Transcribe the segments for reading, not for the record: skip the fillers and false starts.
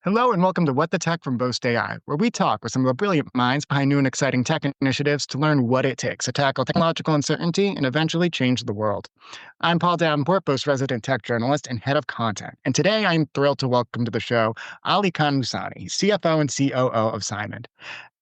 Hello and welcome to What the Tech from Boast AI, where we talk with some of the brilliant minds behind new and exciting tech initiatives to learn what it takes to tackle technological uncertainty and eventually change the world. I'm Paul Davenport, Boast resident tech journalist and head of content. And today I'm thrilled to welcome to the show Ali Khan Musani, CFO and COO of Symend.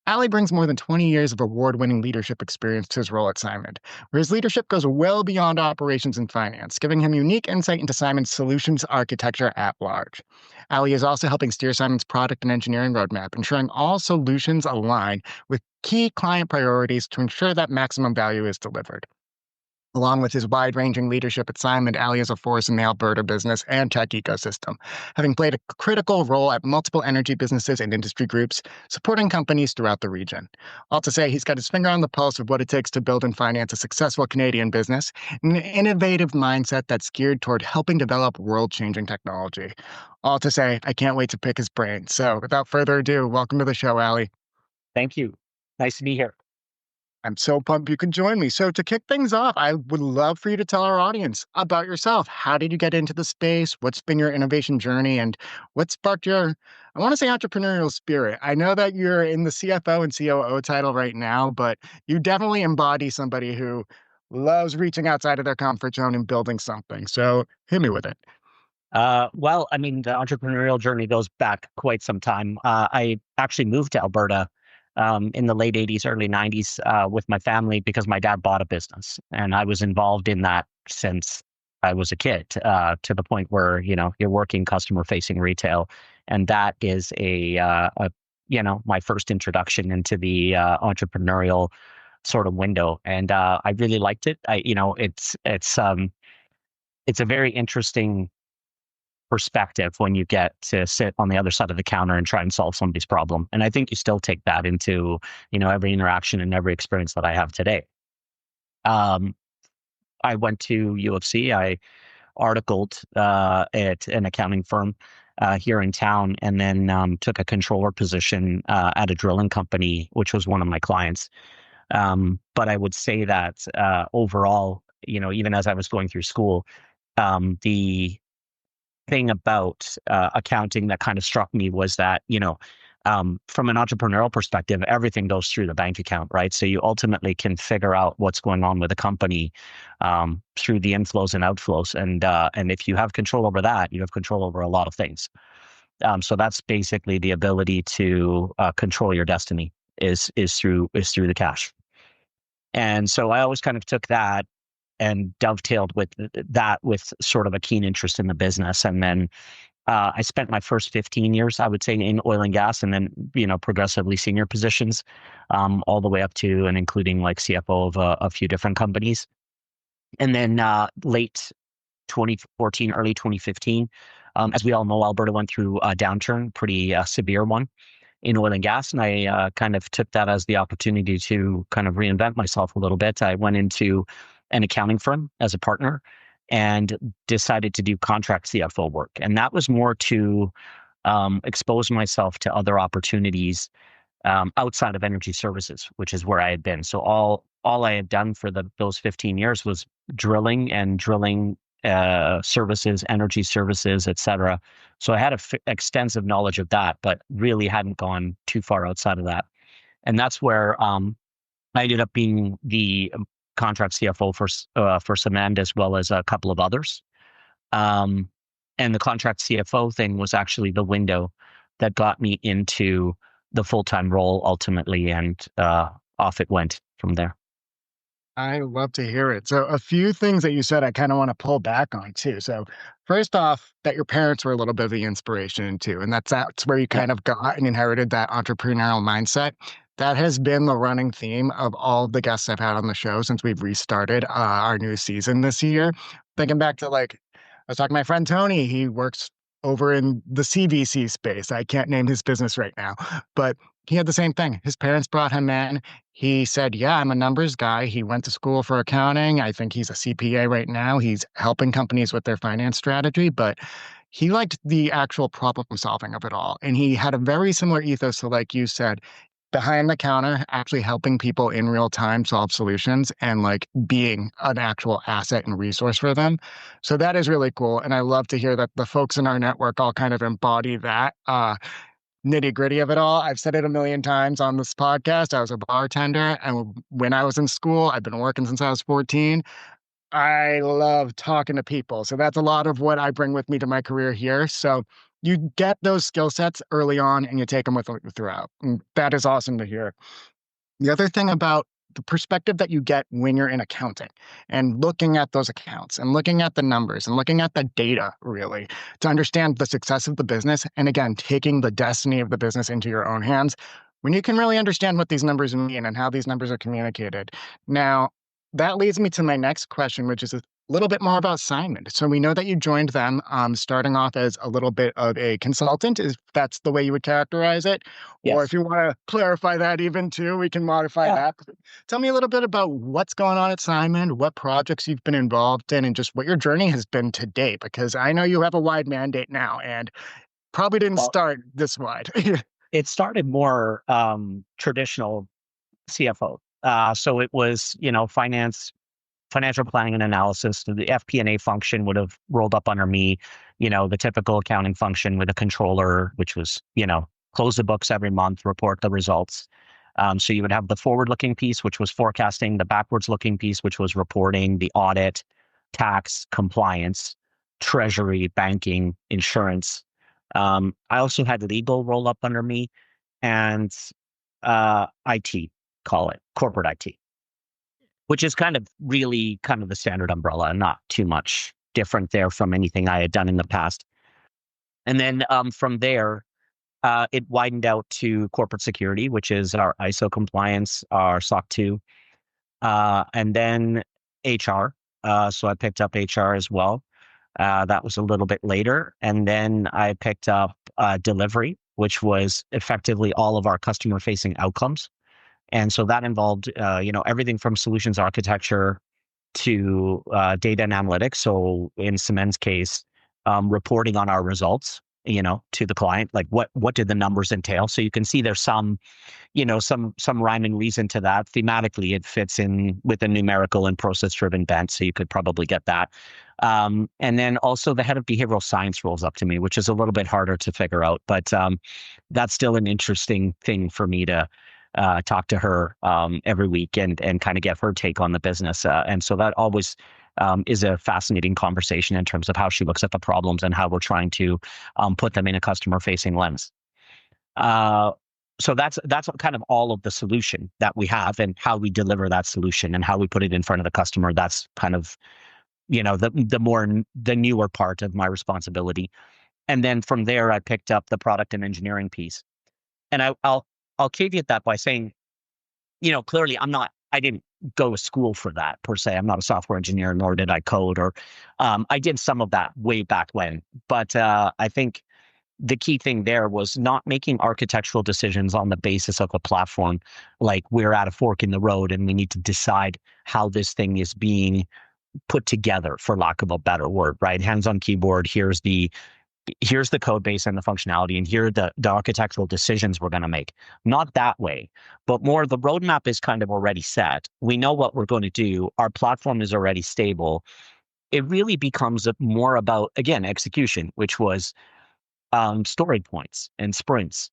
Ali brings more than 20 years of award-winning leadership experience to his role at Symend, where his leadership goes well beyond operations and finance, giving him unique insight into Symend's solutions architecture at large. Ali is also helping steer Symend's product and engineering roadmap, ensuring all solutions align with key client priorities to ensure that maximum value is delivered. Along with his wide-ranging leadership at Symend, Ali is a force in the Alberta business and tech ecosystem, having played a critical role at multiple energy businesses and industry groups, supporting companies throughout the region. All to say, he's got his finger on the pulse of what it takes to build and finance a successful Canadian business, and an innovative mindset that's geared toward helping develop world-changing technology. All to say, I can't wait to pick his brain. So without further ado, welcome to the show, Ali. Thank you. Nice to be here. I'm so pumped you can join me. So to kick things off, I would love for you to tell our audience about yourself. How did you get into the space? What's been your innovation journey? And what sparked your, I want to say, entrepreneurial spirit? I know that you're in the CFO and COO title right now, but you definitely embody somebody who loves reaching outside of their comfort zone and building something. So hit me with it. The entrepreneurial journey goes back quite some time. I actually moved to Alberta in the late 80s, early 90s with my family because my dad bought a business. And I was involved in that since I was a kid to the point where, you're working customer facing retail. And that is my first introduction into the entrepreneurial sort of window. And I really liked it. It's a very interesting perspective when you get to sit on the other side of the counter and try and solve somebody's problem. And I think you still take that into, every interaction and every experience that I have today. I went to U of C. I articled at an accounting firm here in town, and then took a controller position at a drilling company, which was one of my clients. But I would say that overall, even as I was going through school, the thing about accounting that kind of struck me was that, from an entrepreneurial perspective, everything goes through the bank account, right? So you ultimately can figure out what's going on with a company through the inflows and outflows. And if you have control over that, you have control over a lot of things. So that's basically the ability to control your destiny is through the cash. And so I always kind of took that and dovetailed with that with sort of a keen interest in the business. And then I spent my first 15 years, I would say, in oil and gas, and then, progressively senior positions, all the way up to and including like CFO of a few different companies. And then late 2014, early 2015, as we all know, Alberta went through a downturn, pretty severe one in oil and gas. And I kind of took that as the opportunity to kind of reinvent myself a little bit. I went into an accounting firm as a partner and decided to do contract CFO work. And that was more to expose myself to other opportunities outside of energy services, which is where I had been. So all I had done for those 15 years was drilling services, energy services, et cetera. So I had extensive knowledge of that, but really hadn't gone too far outside of that. And that's where I ended up being the contract CFO for Symend, as well as a couple of others. And the contract CFO thing was actually the window that got me into the full-time role ultimately, and off it went from there. I love to hear it. So a few things that you said I kind of want to pull back on too. So first off, that your parents were a little bit of the inspiration too. And that's where you kind of got and inherited that entrepreneurial mindset. That has been the running theme of all the guests I've had on the show since we've restarted our new season this year. Thinking back to I was talking to my friend Tony. He works over in the CVC space. I can't name his business right now, but he had the same thing. His parents brought him in. He said, yeah, I'm a numbers guy. He went to school for accounting. I think he's a CPA right now. He's helping companies with their finance strategy, but he liked the actual problem solving of it all. And he had a very similar ethos to, like you said, behind the counter, actually helping people in real time solve solutions and like being an actual asset and resource for them. So that is really cool. And I love to hear that the folks in our network all kind of embody that. Nitty gritty of it all. I've said it a million times on this podcast. I was a bartender, and when I was in school, I've been working since I was 14. I love talking to people. So that's a lot of what I bring with me to my career here. So you get those skill sets early on and you take them with you throughout. And that is awesome to hear. The other thing about the perspective that you get when you're in accounting and looking at those accounts and looking at the numbers and looking at the data really to understand the success of the business. And again, taking the destiny of the business into your own hands when you can really understand what these numbers mean and how these numbers are communicated. Now, that leads me to my next question, which is a little bit more about Symend. So we know that you joined them starting off as a little bit of a consultant, if that's the way you would characterize it. Or if Yes. you want to clarify that even too, we can modify Yeah. that. Tell me a little bit about what's going on at Symend, what projects you've been involved in, and just what your journey has been to date, because I know you have a wide mandate now and probably didn't Well, start this wide. it started more traditional CFO. So it was, financial planning and analysis. The FP&A function would have rolled up under me, the typical accounting function with a controller, which was, close the books every month, report the results. So you would have the forward-looking piece, which was forecasting, the backwards-looking piece, which was reporting, the audit, tax, compliance, treasury, banking, insurance. I also had legal roll up under me and IT, call it corporate IT, which is kind of really kind of the standard umbrella and not too much different there from anything I had done in the past. And then from there, it widened out to corporate security, which is our ISO compliance, our SOC 2, and then HR. So I picked up HR as well. That was a little bit later. And then I picked up delivery, which was effectively all of our customer facing outcomes. And so that involved, everything from solutions architecture to data and analytics. So in Symend's case, reporting on our results, to the client, like what did the numbers entail? So you can see there's some rhyme and reason to that. Thematically, it fits in with a numerical and process-driven bent, so you could probably get that. And then also the head of behavioral science rolls up to me, which is a little bit harder to figure out, but that's still an interesting thing for me to talk to her every week and kind of get her take on the business. And so that always is a fascinating conversation in terms of how she looks at the problems and how we're trying to put them in a customer-facing lens. So that's kind of all of the solution that we have and how we deliver that solution and how we put it in front of the customer. That's kind of the newer part of my responsibility. And then from there, I picked up the product and engineering piece. And I'll caveat that by saying, clearly I didn't go to school for that per se. I'm not a software engineer, nor did I code, or I did some of that way back when. But I think the key thing there was not making architectural decisions on the basis of a platform. Like we're at a fork in the road and we need to decide how this thing is being put together, for lack of a better word, right? Hands on keyboard, here's the code base and the functionality, and here are the architectural decisions we're going to make. Not that way, but more the roadmap is kind of already set. We know what we're going to do. Our platform is already stable. It really becomes more about, again, execution, which was story points and sprints.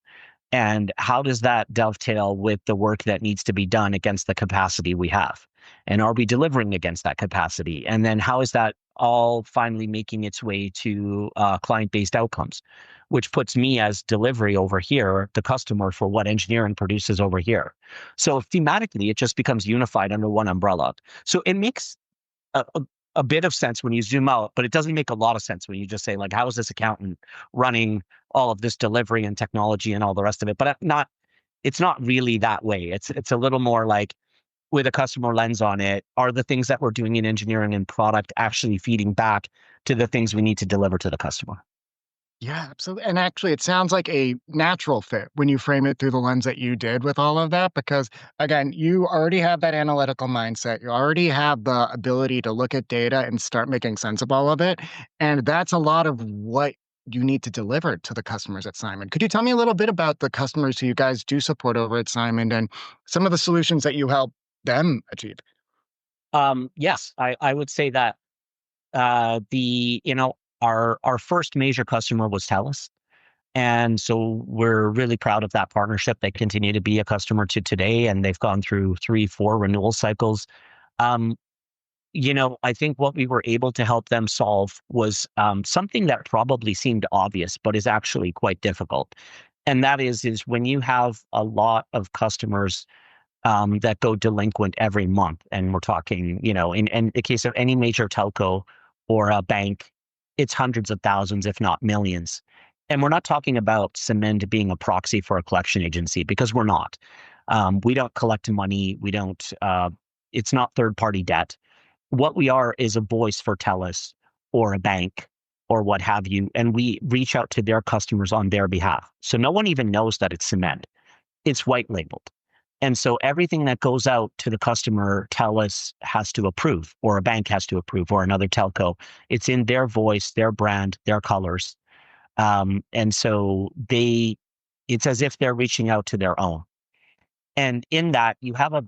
And how does that dovetail with the work that needs to be done against the capacity we have? And are we delivering against that capacity? And then how is that all finally making its way to client-based outcomes, which puts me as delivery over here, the customer for what engineering produces over here. So thematically, it just becomes unified under one umbrella. So it makes a bit of sense when you zoom out, but it doesn't make a lot of sense when you just say, like, how is this accountant running all of this delivery and technology and all the rest of it? But it's not really that way. It's a little more like, with a customer lens on it, are the things that we're doing in engineering and product actually feeding back to the things we need to deliver to the customer? Yeah, absolutely. And actually, it sounds like a natural fit when you frame it through the lens that you did with all of that, because again, you already have that analytical mindset. You already have the ability to look at data and start making sense of all of it. And that's a lot of what you need to deliver to the customers at Symend. Could you tell me a little bit about the customers who you guys do support over at Symend and some of the solutions that you help them achieve? Yes, I would say that the our first major customer was TELUS. And so we're really proud of that partnership. They continue to be a customer to today, and they've gone through 3, 4 renewal cycles. Um, I think what we were able to help them solve was something that probably seemed obvious, but is actually quite difficult. And that is when you have a lot of customers that go delinquent every month. And we're talking, in the case of any major telco or a bank, it's hundreds of thousands, if not millions. And we're not talking about Symend being a proxy for a collection agency because we're not. We don't collect money. We don't. It's not third party debt. What we are is a voice for TELUS or a bank or what have you, and we reach out to their customers on their behalf. So no one even knows that it's Symend. It's white labeled. And so everything that goes out to the customer, TELUS has to approve, or a bank has to approve, or another telco. It's in their voice, their brand, their colors. And so it's as if they're reaching out to their own. And in that, you have a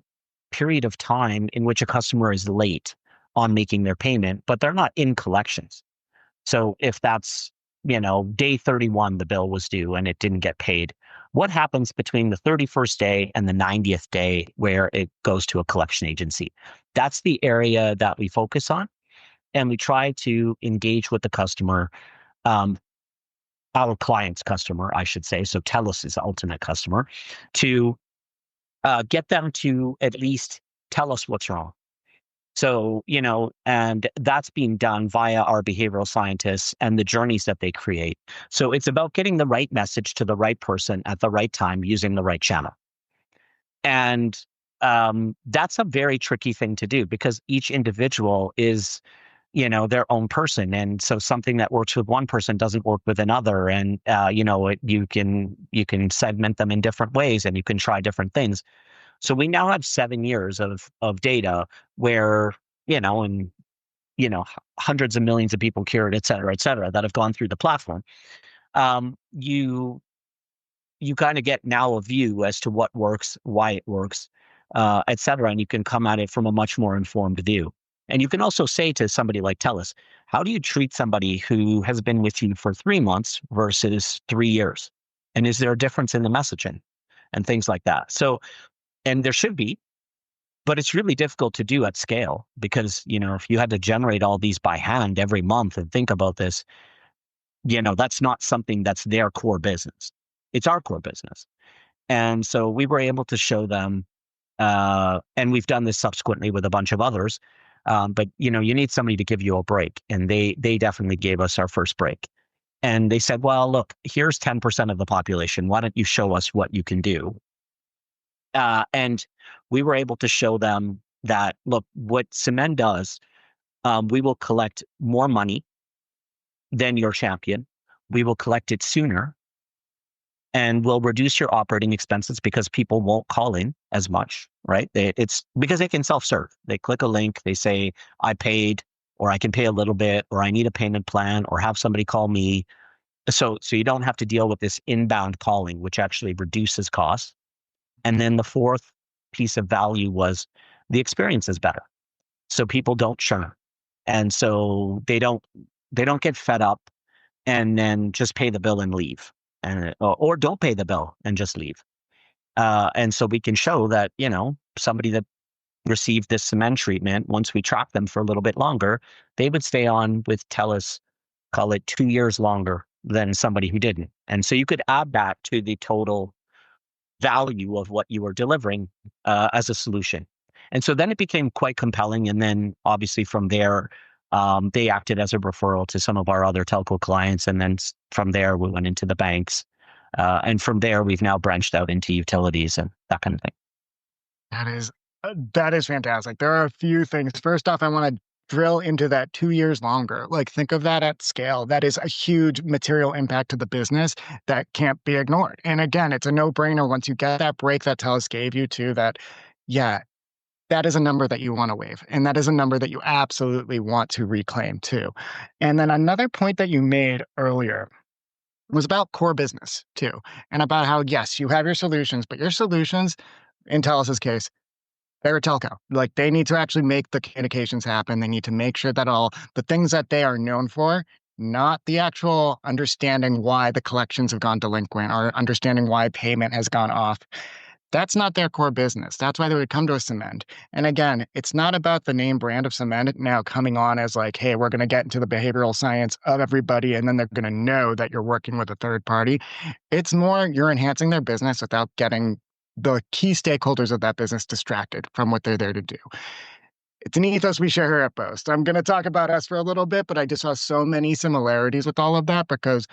period of time in which a customer is late on making their payment, but they're not in collections. So if that's, day 31, the bill was due and it didn't get paid, what happens between the 31st day and the 90th day where it goes to a collection agency? That's the area that we focus on. And we try to engage with the customer, um, our client's customer, I should say. So TELUS's ultimate customer, to get them to at least tell us what's wrong. So, and that's being done via our behavioral scientists and the journeys that they create. So it's about getting the right message to the right person at the right time using the right channel. And that's a very tricky thing to do because each individual is, their own person. And so something that works with one person doesn't work with another. And, you can segment them in different ways and you can try different things. So we now have 7 years of data where, and hundreds of millions of people cured, et cetera, that have gone through the platform. You kind of get now a view as to what works, why it works, et cetera, and you can come at it from a much more informed view. And you can also say to somebody like TELUS, how do you treat somebody who has been with you for 3 months versus 3 years? And is there a difference in the messaging and things like that? So, and there should be, but it's really difficult to do at scale because, if you had to generate all these by hand every month and think about this, that's not something that's their core business. It's our core business. And so we were able to show them, and we've done this subsequently with a bunch of others. But you need somebody to give you a break. And they definitely gave us our first break. And they said, well, look, here's 10% of the population. Why don't you show us what you can do? And we were able to show them that, look, what Symend does, we will collect more money than your champion. We will collect it sooner and we'll reduce your operating expenses because people won't call in as much, right? It's because they can self-serve. They click a link, they say, I paid, or I can pay a little bit, or I need a payment plan, or have somebody call me. So you don't have to deal with this inbound calling, which actually reduces costs. And then the fourth piece of value was the experience is better. So people don't churn. And so they don't get fed up and then just pay the bill and leave. Or don't pay the bill and just leave. And so we can show that, somebody that received this Symend treatment, once we track them for a little bit longer, they would stay on with TELUS, call it 2 years longer than somebody who didn't. And so you could add that to the total value of what you were delivering as a solution. And so then it became quite compelling. And then obviously from there, they acted as a referral to some of our other telco clients. And then from there, we went into the banks. And from there, we've now branched out into utilities and that kind of thing. That is that is fantastic. There are a few things. First off, I want to drill into that 2 years longer. Like, think of that at scale. That is a huge material impact to the business that can't be ignored. And again, it's a no-brainer once you get that break that TELUS gave you too, that, yeah, that is a number that you want to waive. And that is a number that you absolutely want to reclaim too. And then another point that you made earlier was about core business too, and about how, yes, you have your solutions, but your solutions, in Telus' case, they're a telco. Like they need to actually make the communications happen. They need to make sure that all the things that they are known for, not the actual understanding why the collections have gone delinquent or understanding why payment has gone off. That's not their core business. That's why they would come to a Symend. And again, it's not about the name brand of Symend now coming on as like, hey, we're going to get into the behavioral science of everybody, and then they're going to know that you're working with a third party. It's more you're enhancing their business without getting the key stakeholders of that business distracted from what they're there to do. It's an ethos we share here at Boast. I'm going to talk about us for a little bit, but I just saw so many similarities with all of that because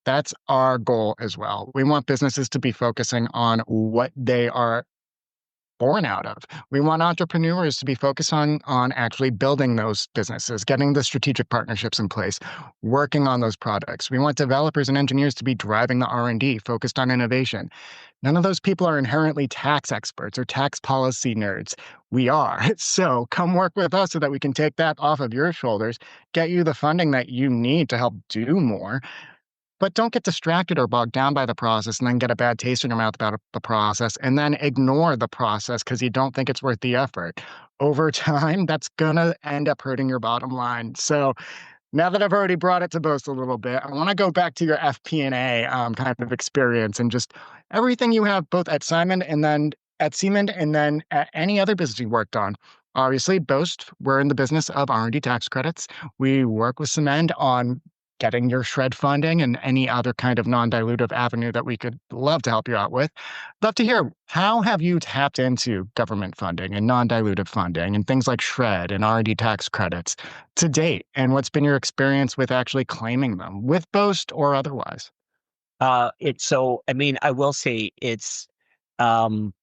that's our goal as well. We want businesses to be focusing on what they are born out of. We want entrepreneurs to be focused on actually building those businesses, getting the strategic partnerships in place, working on those products. We want developers and engineers to be driving the R&D, focused on innovation. None of those people are inherently tax experts or tax policy nerds. We are. So come work with us so that we can take that off of your shoulders, get you the funding that you need to help do more, but don't get distracted or bogged down by the process and then get a bad taste in your mouth about the process and then ignore the process because you don't think it's worth the effort. Over time, that's going to end up hurting your bottom line. So now that I've already brought it to Boast a little bit, I want to go back to your FP&A kind of experience and just everything you have both at Simon and then at Symend and then at any other business you worked on. Obviously, Boast, we're in the business of R&D tax credits. We work with Symend on getting your shred funding and any other kind of non-dilutive avenue that we could love to help you out with. Love to hear, how have you tapped into government funding and non-dilutive funding and things like shred and R&D tax credits to date? And what's been your experience with actually claiming them with Boast or otherwise? I mean, I will say um,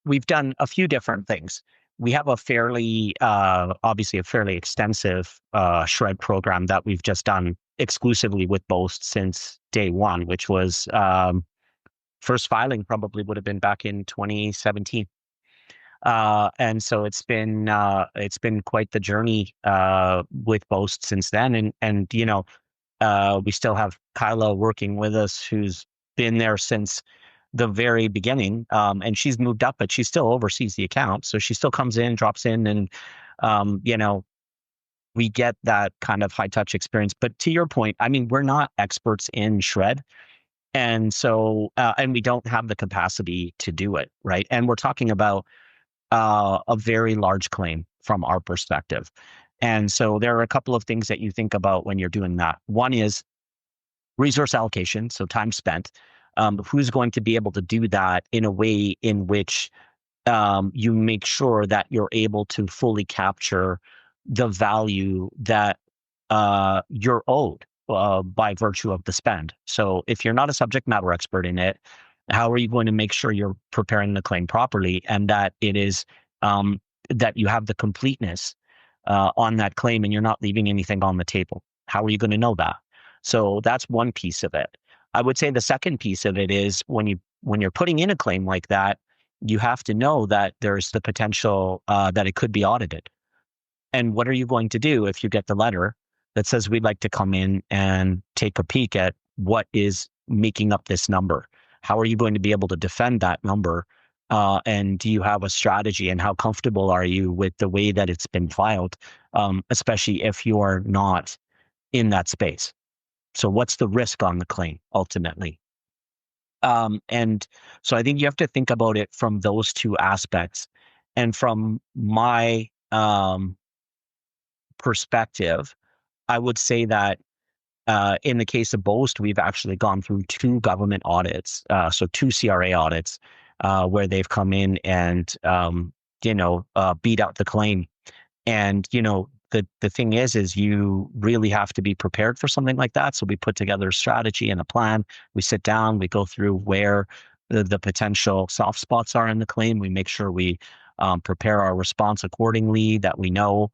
we've done a few different things. We have obviously a fairly extensive shred program that we've just done exclusively with Boast since day one, which was first filing probably would have been back in 2017. And so it's been quite the journey with Boast since then. And we still have Kyla working with us, who's been there since the very beginning. And she's moved up, but she still oversees the account. So she still comes in, drops in, and um, you know, we get that kind of high touch experience. But to your point, I mean, we're not experts in shred. And we don't have the capacity to do it, right? And we're talking about a very large claim from our perspective. And so there are a couple of things that you think about when you're doing that. One is resource allocation, so time spent. Who's going to be able to do that in a way in which you make sure that you're able to fully capture the value that you're owed by virtue of the spend. So if you're not a subject matter expert in it, how are you going to make sure you're preparing the claim properly and that it is that you have the completeness on that claim and you're not leaving anything on the table? How are you going to know that? So that's one piece of it. I would say the second piece of it is when you're putting in a claim like that, you have to know that there's the potential that it could be audited. And what are you going to do if you get the letter that says we'd like to come in and take a peek at what is making up this number? How are you going to be able to defend that number? And do you have a strategy? And how comfortable are you with the way that it's been filed, especially if you are not in that space? So what's the risk on the claim ultimately? And so I think you have to think about it from those two aspects. And from my perspective, I would say that in the case of Boast, we've actually gone through two government audits, so two CRA audits, where they've come in and beat out the claim. And the thing is you really have to be prepared for something like that. So we put together a strategy and a plan. We sit down, we go through where the potential soft spots are in the claim. We make sure we prepare our response accordingly, that we know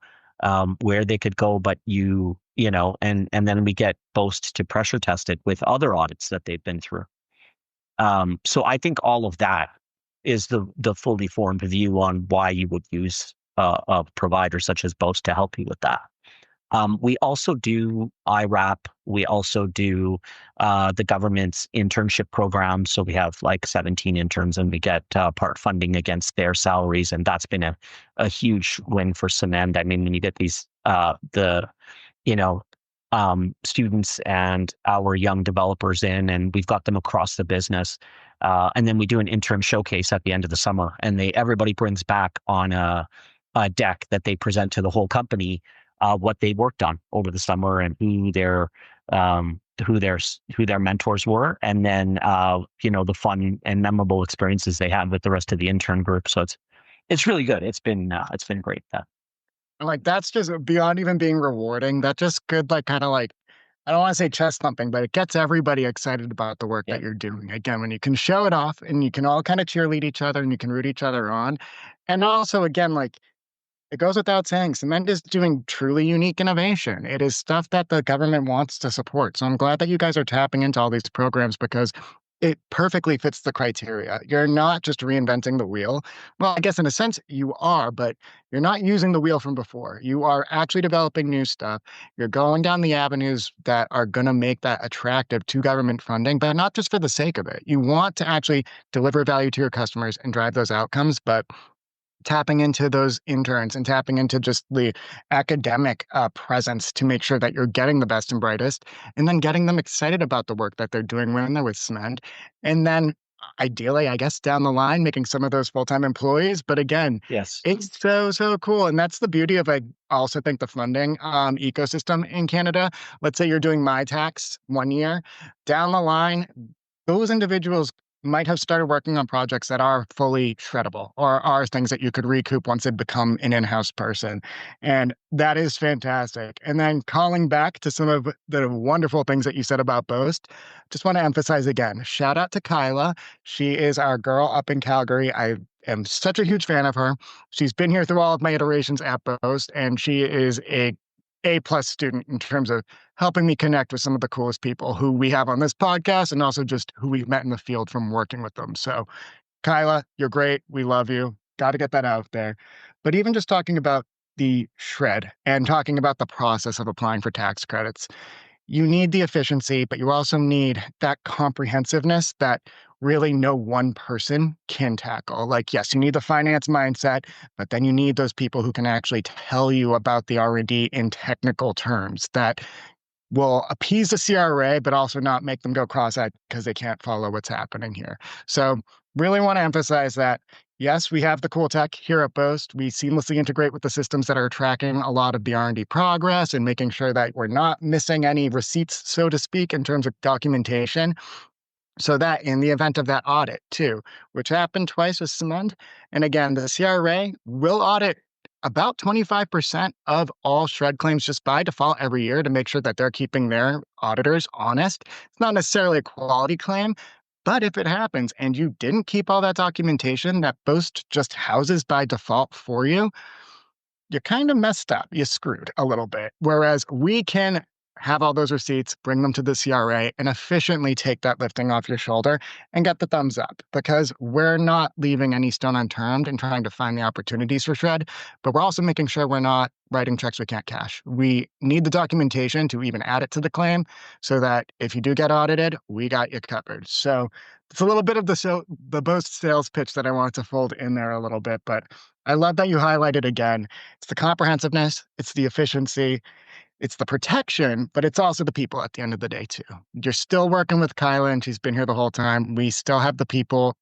where they could go, but and then we get Boast to pressure test it with other audits that they've been through. So I think all of that is the fully formed view on why you would use a provider such as Boast to help you with that. We also do IRAP. We also do the government's internship program. So we have like 17 interns and we get part funding against their salaries. And that's been a huge win for Symend. I mean, when you get these, you know, students and our young developers in, and we've got them across the business. And then we do an intern showcase at the end of the summer, and everybody brings back on a deck that they present to the whole company what they worked on over the summer and um, who their mentors were, and then the fun and memorable experiences they had with the rest of the intern group. So it's really good. It's been great. Like, that's just beyond even being rewarding. That just good, like, kind of like, I don't want to say chest thumping, but it gets everybody excited about the work Yeah. that you're doing. Again, when you can show it off and you can all kind of cheerlead each other and you can root each other on. And also, again, like, it goes without saying, Cement is doing truly unique innovation. It is stuff that the government wants to support. So I'm glad that you guys are tapping into all these programs because it perfectly fits the criteria. You're not just reinventing the wheel. Well, I guess in a sense you are, but you're not using the wheel from before. You are actually developing new stuff. You're going down the avenues that are going to make that attractive to government funding, but not just for the sake of it. You want to actually deliver value to your customers and drive those outcomes, but tapping into those interns and tapping into just the academic presence to make sure that you're getting the best and brightest, and then getting them excited about the work that they're doing when they're with Cement. And then ideally, I guess, down the line, making some of those full-time employees. But again, Yes. it's so, so cool. And that's the beauty of, I also think, the funding ecosystem in Canada. Let's say you're doing my tax 1 year. Down the line, those individuals might have started working on projects that are fully shreddable or are things that you could recoup once they become an in-house person. And that is fantastic. And then calling back to some of the wonderful things that you said about Boast, just want to emphasize again, shout out to Kyla. She is our girl up in Calgary. I am such a huge fan of her. She's been here through all of my iterations at Boast, and she is A+ student in terms of helping me connect with some of the coolest people who we have on this podcast and also just who we've met in the field from working with them. So, Kyla, you're great. We love you. Got to get that out there. But even just talking about the shred and talking about the process of applying for tax credits, you need the efficiency, but you also need that comprehensiveness that really no one person can tackle. Like, yes, you need the finance mindset, but then you need those people who can actually tell you about the R&D in technical terms that will appease the CRA, but also not make them go cross-eyed because they can't follow what's happening here. So really want to emphasize that, yes, we have the cool tech here at Boast. We seamlessly integrate with the systems that are tracking a lot of the R&D progress and making sure that we're not missing any receipts, so to speak, in terms of documentation. So that in the event of that audit too, which happened twice with Symend, and again, the CRA will audit about 25% of all shred claims just by default every year to make sure that they're keeping their auditors honest. It's not necessarily a quality claim, but if it happens and you didn't keep all that documentation that Boast just houses by default for you, you kind of messed up. You screwed a little bit. Whereas we can have all those receipts, bring them to the CRA, and efficiently take that lifting off your shoulder and get the thumbs up because we're not leaving any stone unturned and trying to find the opportunities for shred, but we're also making sure we're not writing checks we can't cash. We need the documentation to even add it to the claim so that if you do get audited, we got you covered. So it's a little bit of the Boast sales pitch that I wanted to fold in there a little bit, but I love that you highlighted again. It's the comprehensiveness, it's the efficiency, it's the protection, but it's also the people at the end of the day, too. You're still working with Kyla, and she's been here the whole time. We still have the people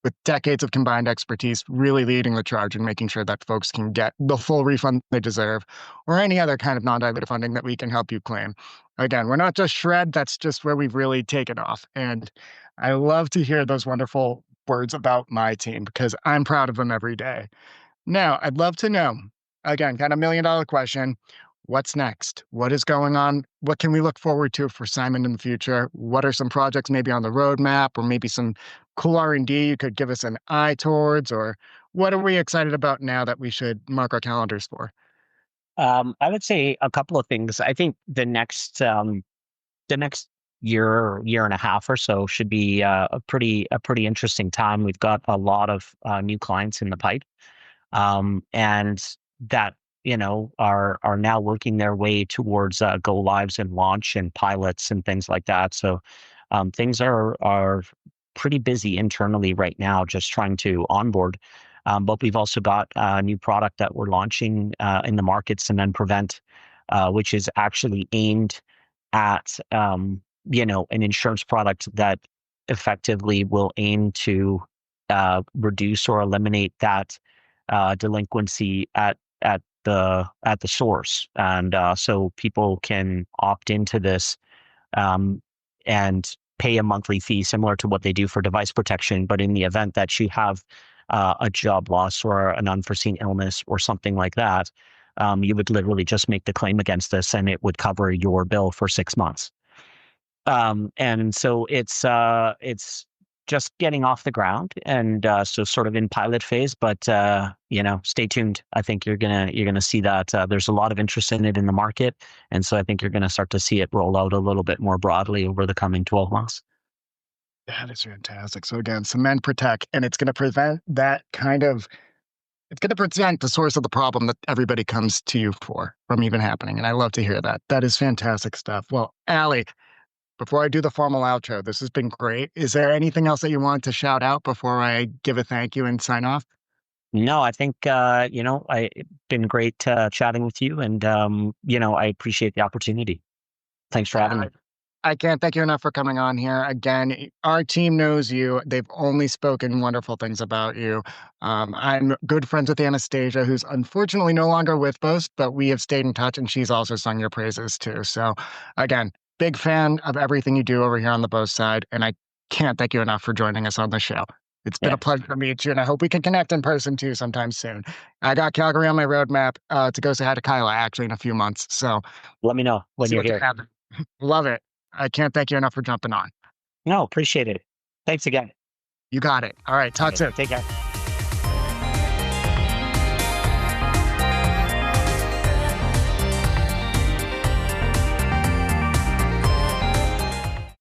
with decades of combined expertise really leading the charge and making sure that folks can get the full refund they deserve or any other kind of non-dilutive funding that we can help you claim. Again, we're not just shred, that's just where we've really taken off. And I love to hear those wonderful words about my team because I'm proud of them every day. Now, I'd love to know, again, kind of $1 million question. What's next? What is going on? What can we look forward to for Symend in the future? What are some projects maybe on the roadmap or maybe some cool R&D you could give us an eye towards? Or what are we excited about now that we should mark our calendars for? I would say a couple of things. I think the next year and a half or so should be a pretty interesting time. We've got a lot of new clients in the pipe, and that are now working their way towards go lives and launch and pilots and things like that. So things are pretty busy internally right now, just trying to onboard. But we've also got a new product that we're launching in the markets, Symend Prevent, which is actually aimed at an insurance product that effectively will aim to reduce or eliminate that delinquency at the source, and so people can opt into this and pay a monthly fee similar to what they do for device protection. But in the event that you have a job loss or an unforeseen illness or something like that, you would literally just make the claim against this, and it would cover your bill for 6 months. And so it's just getting off the ground, and so sort of in pilot phase. But stay tuned. I think you're gonna see that there's a lot of interest in it in the market, and so I think you're gonna start to see it roll out a little bit more broadly over the coming 12 months. That is fantastic. So again, Cement Protect, and it's going to prevent that kind of. It's going to prevent the source of the problem that everybody comes to you for from even happening. And I love to hear that. That is fantastic stuff. Well, Allie, before I do the formal outro, this has been great. Is there anything else that you want to shout out before I give a thank you and sign off? No, I think it's been great chatting with you, and I appreciate the opportunity. Thanks for having Uh, me. I can't thank you enough for coming on here. Again, our team knows you. They've only spoken wonderful things about you. I'm good friends with Anastasia, who's unfortunately no longer with Boast, but we have stayed in touch, and she's also sung your praises too. So, again, big fan of everything you do over here on the Boast side, and I can't thank you enough for joining us on the show. It's been Yeah, a pleasure to meet you, and I hope we can connect in person too sometime soon. I got Calgary on my roadmap to go say hi to Kyla actually in a few months. So let me know we'll when see you're what can here. happen. Love it. I can't thank you enough for jumping on. No, appreciate it. Thanks again. You got it. All right. All Talk right, soon. take care.